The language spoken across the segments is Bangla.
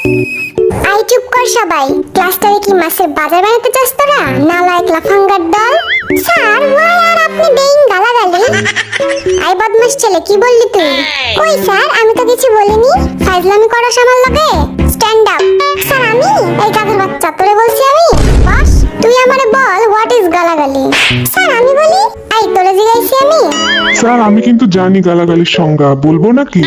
আই চুপ কর সবাই। ক্লাসটারে কি মাছের বাজার বানাতে চাস তোরা? নালায়েক লাফাঙ্গার দল। স্যার ওয়াই আর আপনি বেইং গালাগালি? আই বদমাশ ছেলে, কি বললি তুই? কই স্যার, আমি তো কিছু বলিনি। ফাজলামি করো আমার লগে? Stand up. স্যার আমি? এই গাধের বাচ্চা, তোরে বলছি আমি? বস, তুই আমারে বল হোয়াট ইজ গালাগালি? স্যার আমি বলি। আই তোরে জিগাইছি আমি? স্যার আমি কিন্তু জানি গালাগালির সংজ্ঞা, বলবো নাকি?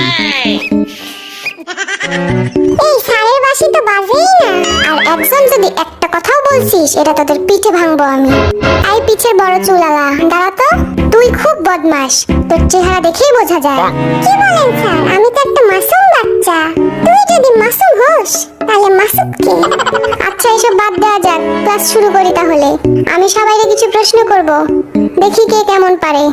এই স্যারের বাসি তো বাজেই না। আর একজন যদি একটা কথাও বলছিস, এটা তোদের পিঠে ভাঙবো আমি। আই পিছের বড় চুলালা, দাঁড়া তো। তুই খুব বদমাশ, তোর চেহারা দেখেই বোঝা যায়। কি বলেন স্যার, আমি তো একটা মাসুম বাচ্চা। তুই যদি মাসুম হোস তাহলে মাসুম কে? আচ্ছা এসব বাদ দেওয়া যাক, ক্লাস শুরু করি তাহলে। আমি সবাইকে কিছু প্রশ্ন করব, দেখি কে কেমন পারে।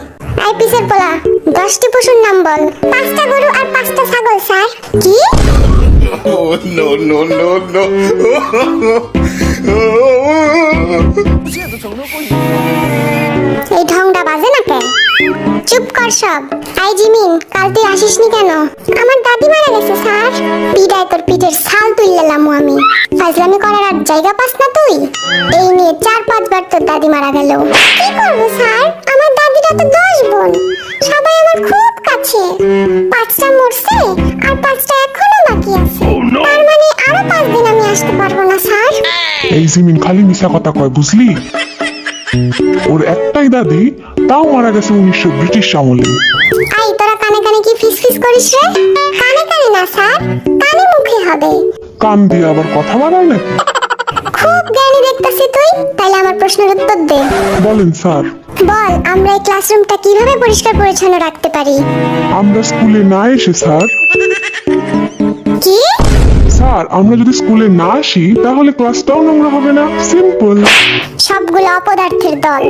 আই পিছের পোলা, 10টি পশুর নাম বল। 5টা গরু আর 5টা ছাগল স্যার। কি? Oh, no, no, no, no. এই ঢংটা বাজে না কেন? চুপ কর সব। আই জিমিন, কাল তুই আসিসনি কেন? আমার দাদি মারা গেছে স্যার। পিটায় তোর পিঠের ছাল তুললাম আমি। ফাজলামি করার আর জায়গা পাস না তুই? এই নিয়ে 4-5 বার তোর দাদি মারা গেল। কি করব স্যার, আমার দাদিরা তো 10 বোন, সবাই আমার খুব কাছে। 5টা মরছে আর 5টা এখনো বাকি আছে। তার মানে আরো 5 দিন আমি আসতে পারবো না স্যার। এই জিমিন খালি মিশা কথা কয়, বুঝলি? ওর একটাই দাদি, তাও মারা গেছে 1900 ব্রিটিশ আমলে। আই তোরা কানে কানে কি ফিসফিস করিস রে? কানে কানে না স্যার, কানে মুখে হবে। কান দিয়ে আবার কথা বাড়ায় নাকি? খুব জ্ঞানী দেখতাছি তুই। তাইলে আমার প্রশ্নের উত্তর দে। বলেন স্যার। বল, আমরা এই ক্লাসরুমটা কিভাবে পরিষ্কার পরিচ্ছন্ন রাখতে পারি? আমরা স্কুলে না এসে স্যার। কি? স্যার আমরা যদি স্কুলে না আসি তাহলে ক্লাসটাও নোংরা হবে না, সিম্পল। সবগুলো অপদার্থের দল।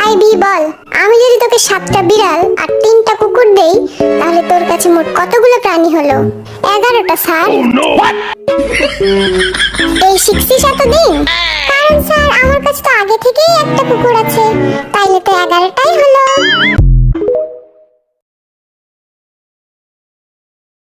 আই বি বল, আমি যদি তোকে 7টা বিড়াল আর 3টা কুকুর দেই, তাহলে তোর কাছে মোট কতগুলো প্রাণী হলো? 11টা স্যার। এই শিখছিস এতদিন? কারণ স্যার আমার কাছে তো আগে থেকেই একটা কুকুর আছে,